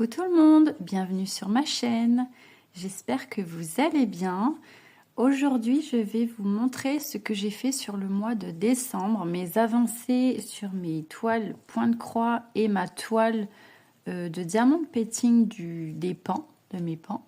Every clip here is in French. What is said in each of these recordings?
Coucou tout le monde, bienvenue sur ma chaîne. J'espère que vous allez bien. Aujourd'hui, je vais vous montrer ce que j'ai fait sur le mois de décembre, mes avancées sur mes toiles point de croix et ma toile de diamond painting des pans, de mes pans.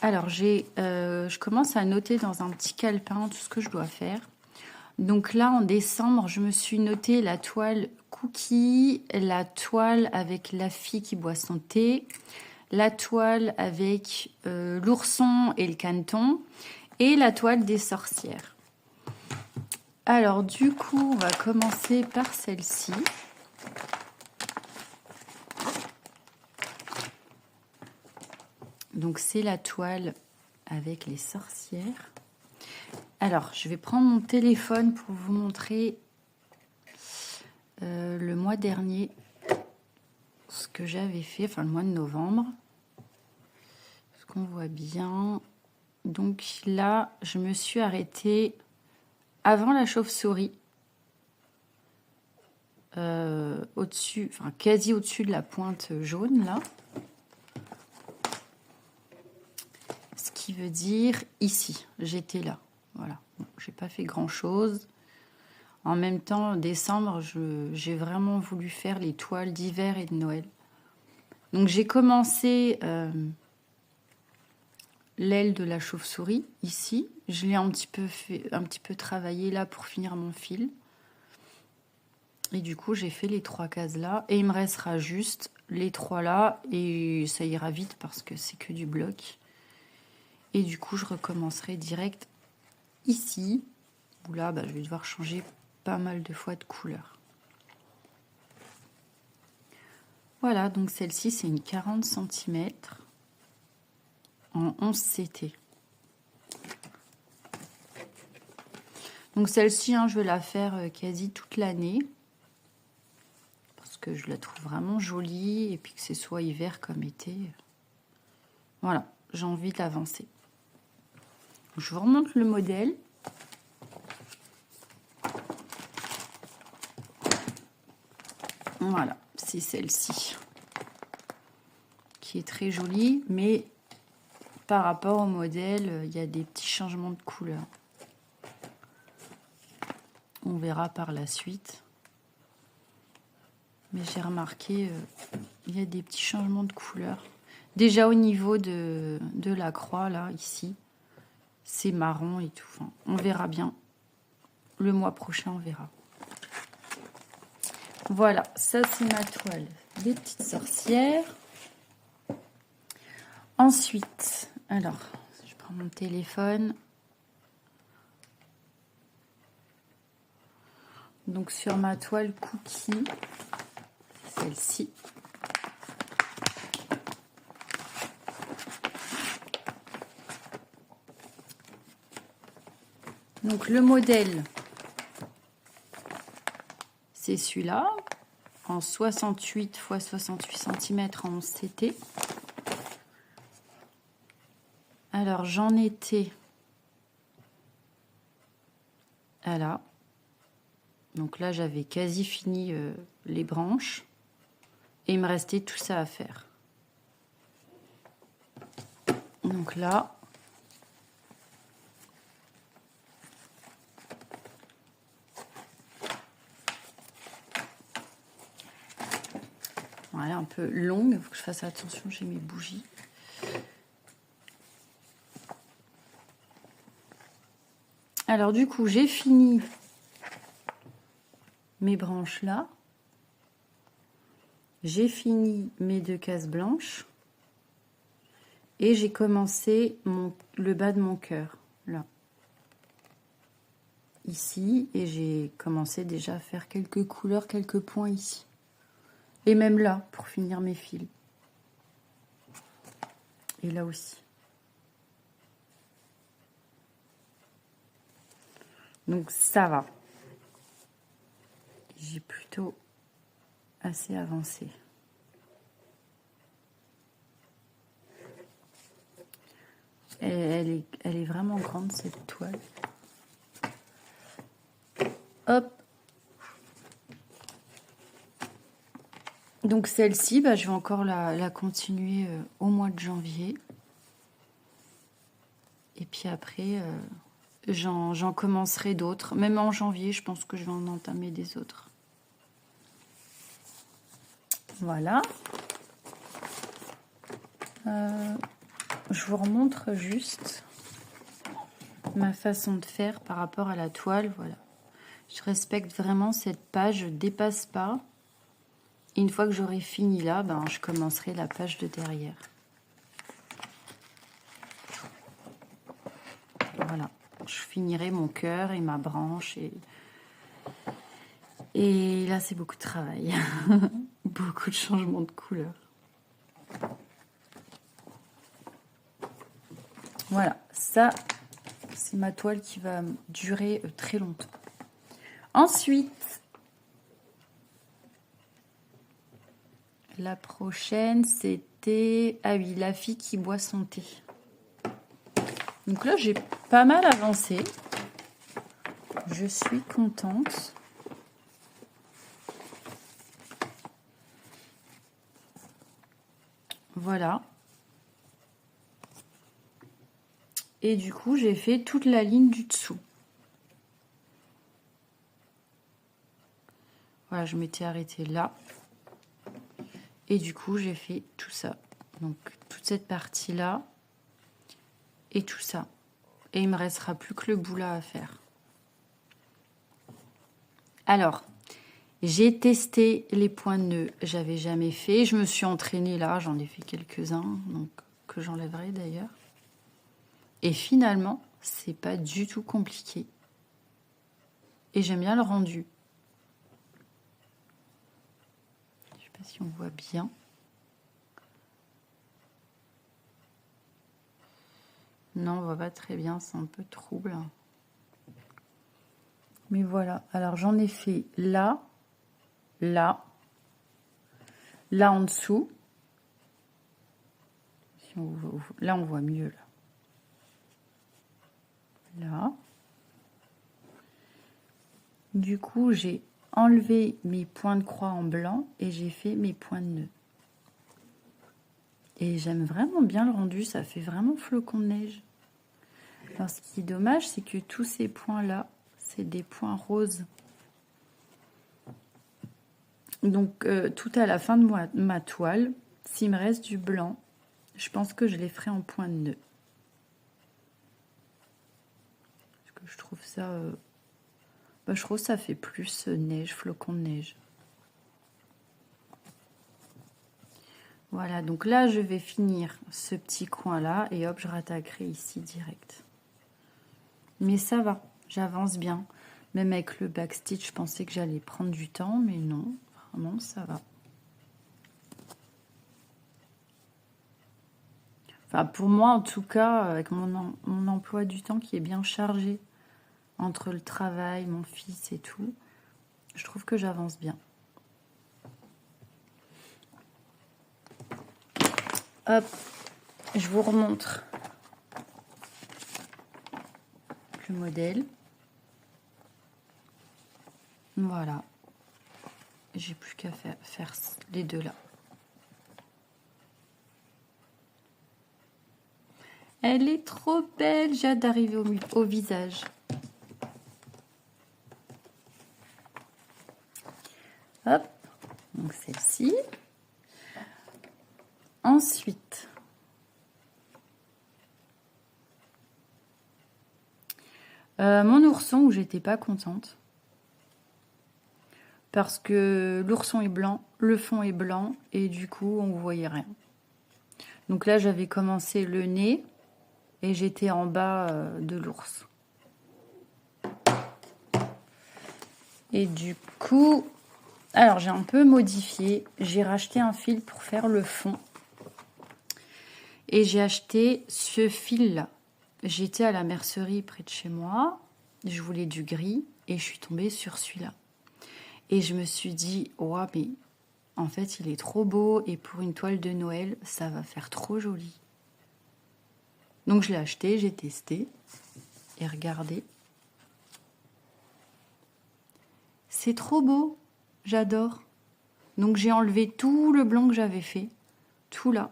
Alors, je commence à noter dans un petit calepin tout ce que je dois faire. Donc là, en décembre, je me suis noté la toile cookie, la toile avec la fille qui boit son thé, la toile avec l'ourson et le caneton, et la toile des sorcières. Alors du coup, on va commencer par celle-ci. Donc c'est la toile avec les sorcières. Alors, je vais prendre mon téléphone pour vous montrer le mois dernier ce que j'avais fait, enfin le mois de novembre. Ce qu'on voit bien. Donc là, je me suis arrêtée avant la chauve-souris, au-dessus, enfin quasi au-dessus de la pointe jaune là. Ce qui veut dire ici, j'étais là. Voilà, bon, j'ai pas fait grand-chose. En même temps, en décembre, j'ai vraiment voulu faire les toiles d'hiver et de Noël. Donc j'ai commencé l'aile de la chauve-souris ici. Je l'ai un petit peu travaillé là pour finir mon fil. Et du coup, j'ai fait les 3 cases là. Et il me restera juste les 3 là. Et ça ira vite parce que c'est que du bloc. Et du coup, je recommencerai direct ici. Où là, je vais devoir changer pas mal de fois de couleur. Voilà, donc celle-ci, c'est une 40 cm en 11 CT. Donc celle-ci, je vais la faire quasi toute l'année. Parce que je la trouve vraiment jolie. Et puis que c'est soit hiver comme été. Voilà, j'ai envie d'avancer. Je vous remonte le modèle. Voilà, c'est celle-ci. Qui est très jolie. Mais par rapport au modèle, il y a des petits changements de couleur. On verra par la suite. Mais j'ai remarqué, il y a des petits changements de couleur. Déjà au niveau de la croix, là, ici, c'est marron et tout. Enfin, on verra bien. Le mois prochain, on verra. Voilà, ça c'est ma toile des petites sorcières. Ensuite, alors, je prends mon téléphone. Donc sur ma toile cookie, celle-ci. Donc le modèle, c'est celui-là, en 68 x 68 cm en 11 CT. Alors j'en étais à là. Donc là, j'avais quasi fini les branches. Et il me restait tout ça à faire. Donc là, voilà, un peu longue. Il faut que je fasse attention, j'ai mes bougies. Alors du coup, j'ai fini mes branches là. J'ai fini mes 2 cases blanches. Et j'ai commencé le bas de mon cœur, là. Ici, et j'ai commencé déjà à faire quelques couleurs, quelques points ici. Et même là, pour finir mes fils. Et là aussi. Donc ça va. J'ai plutôt assez avancé. Elle est vraiment grande cette toile. Hop. Donc celle-ci, bah, je vais encore la continuer au mois de janvier. Et puis après, j'en commencerai d'autres. Même en janvier, je pense que je vais en entamer des autres. Voilà. Je vous remontre juste ma façon de faire par rapport à la toile. Voilà. Je respecte vraiment cette page, je ne dépasse pas. Et une fois que j'aurai fini là, ben, je commencerai la page de derrière. Voilà. Je finirai mon cœur et ma branche. Et là, c'est beaucoup de travail. Beaucoup de changements de couleur. Voilà, ça, c'est ma toile qui va durer très longtemps. Ensuite, la prochaine, c'était... Ah oui, la fille qui boit son thé. Donc là, j'ai pas mal avancé. Je suis contente. Voilà. Et du coup, j'ai fait toute la ligne du dessous. Voilà, je m'étais arrêtée là. Et du coup, j'ai fait tout ça. Donc, toute cette partie-là. Et tout ça. Et il me restera plus que le bout là à faire. Alors, j'ai testé les points de nœud. J'avais jamais fait. Je me suis entraînée là. J'en ai fait quelques-uns. Donc, que j'enlèverai d'ailleurs. Et finalement, c'est pas du tout compliqué. Et j'aime bien le rendu. Je sais pas si on voit bien. Non, on voit pas très bien, c'est un peu trouble. Mais voilà, alors j'en ai fait là, là, là en dessous. Si on voit, là, on voit mieux. Là. Du coup, j'ai enlevé mes points de croix en blanc et j'ai fait mes points de nœud. Et j'aime vraiment bien le rendu, ça fait vraiment flocon de neige. Alors, ce qui est dommage, c'est que tous ces points-là, c'est des points roses. Donc, tout à la fin de ma toile, s'il me reste du blanc, je pense que je les ferai en point de nœud. Parce que je trouve ça... je trouve que ça fait plus neige, flocon de neige. Voilà, donc là, je vais finir ce petit coin-là et hop, je rattaquerai ici direct. Mais ça va, j'avance bien. Même avec le backstitch, je pensais que j'allais prendre du temps, mais non, vraiment, ça va. Enfin, pour moi, en tout cas, avec mon emploi du temps qui est bien chargé entre le travail, mon fils et tout, je trouve que j'avance bien. Hop, je vous remontre le modèle. Voilà. J'ai plus qu'à faire les deux là. Elle est trop belle, j'ai hâte d'arriver au visage. Hop, donc celle-ci. Ensuite, mon ourson où j'étais pas contente. Parce que l'ourson est blanc, le fond est blanc et du coup on ne voyait rien. Donc là j'avais commencé le nez et j'étais en bas de l'ours. Et du coup, alors j'ai un peu modifié, j'ai racheté un fil pour faire le fond. Et j'ai acheté ce fil-là. J'étais à la mercerie près de chez moi, je voulais du gris et je suis tombée sur celui-là. Et je me suis dit, ouais, mais en fait, il est trop beau et pour une toile de Noël, ça va faire trop joli. Donc, je l'ai acheté, j'ai testé et regardez. C'est trop beau, j'adore. Donc j'ai enlevé tout le blanc que j'avais fait. Tout là.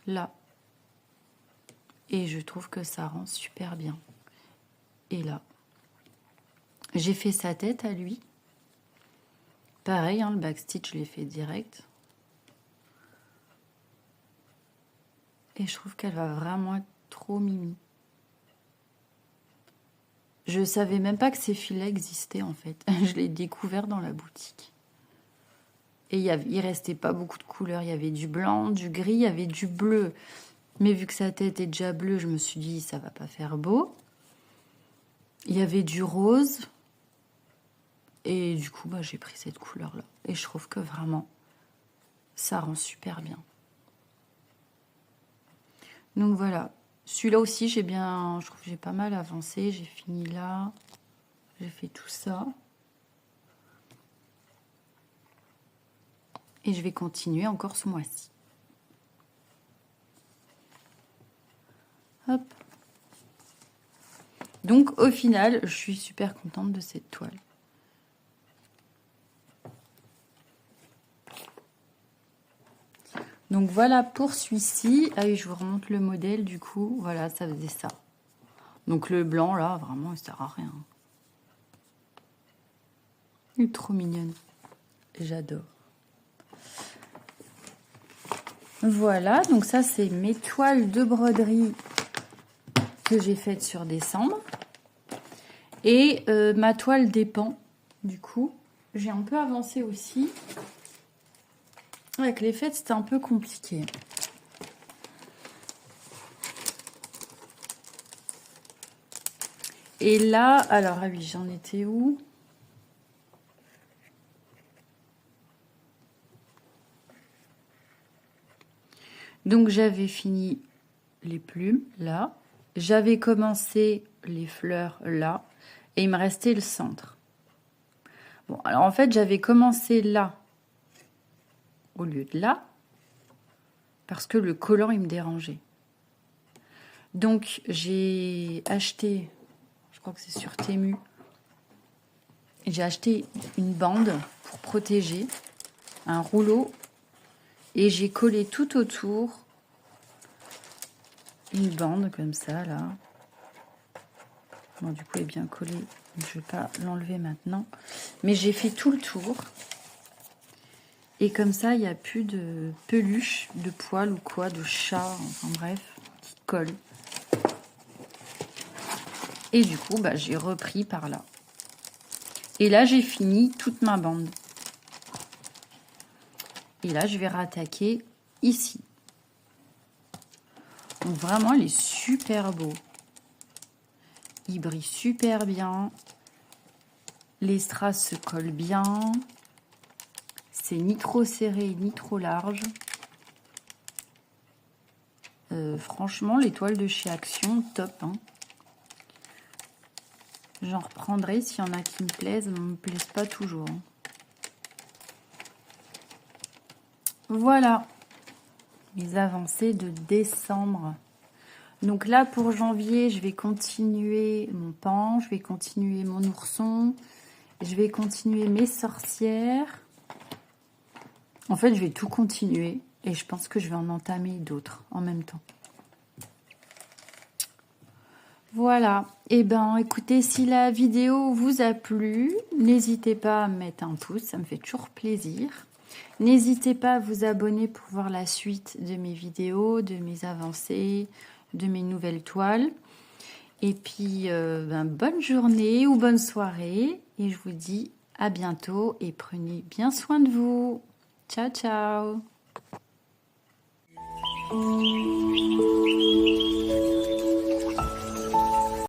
Là. Et je trouve que ça rend super bien. Et là. J'ai fait sa tête à lui. Pareil, hein, le backstitch, je l'ai fait direct. Et je trouve qu'elle va vraiment être trop mimi. Je savais même pas que ces filets existaient en fait. Je l'ai découvert dans la boutique. Et il restait pas beaucoup de couleurs. Il y avait du blanc, du gris, il y avait du bleu. Mais vu que sa tête est déjà bleue, je me suis dit ça va pas faire beau. Il y avait du rose. Et du coup, bah, j'ai pris cette couleur-là. Et je trouve que vraiment, ça rend super bien. Donc voilà. Celui-là aussi, je trouve que j'ai pas mal avancé. J'ai fini là. J'ai fait tout ça. Et je vais continuer encore ce mois-ci. Hop. Donc au final, je suis super contente de cette toile. Donc voilà pour celui-ci. Ah oui, je vous remonte le modèle du coup. Voilà, ça faisait ça. Donc le blanc là, vraiment, il sert à rien. Il est trop mignonne. J'adore. Voilà, donc ça c'est mes toiles de broderie que j'ai faites sur décembre. Et ma toile dépend, du coup. J'ai un peu avancé aussi. Avec les fêtes, c'était un peu compliqué. Et là, alors, ah oui, j'en étais où? Donc, j'avais fini les plumes, là. J'avais commencé les fleurs, là. Et il me restait le centre. Bon, alors en fait, j'avais commencé là, au lieu de là, parce que le collant, il me dérangeait. Donc, j'ai acheté, je crois que c'est sur Temu, j'ai acheté une bande pour protéger, un rouleau, et j'ai collé tout autour une bande comme ça, là. Bon, du coup, elle est bien collée, donc je ne vais pas l'enlever maintenant. Mais j'ai fait tout le tour. Et comme ça, il n'y a plus de peluche, de poils ou quoi, de chat, enfin bref, qui colle. Et du coup, bah, j'ai repris par là. Et là, j'ai fini toute ma bande. Et là, je vais rattaquer ici. Donc vraiment, il est super beau. Il brille super bien. Les strass se collent bien. C'est ni trop serré, ni trop large. Franchement, les toiles de chez Action, top. Hein. J'en reprendrai s'il y en a qui me plaisent, mais ne me plaisent pas toujours. Hein. Voilà, les avancées de décembre. Donc là, pour janvier, je vais continuer mon pan, je vais continuer mon ourson, je vais continuer mes sorcières. En fait, je vais tout continuer et je pense que je vais en entamer d'autres en même temps. Voilà. Et ben, écoutez, si la vidéo vous a plu, n'hésitez pas à mettre un pouce, ça me fait toujours plaisir. N'hésitez pas à vous abonner pour voir la suite de mes vidéos, de mes avancées, de mes nouvelles toiles. Et puis, bonne journée ou bonne soirée. Et je vous dis à bientôt et prenez bien soin de vous. Ciao, ciao.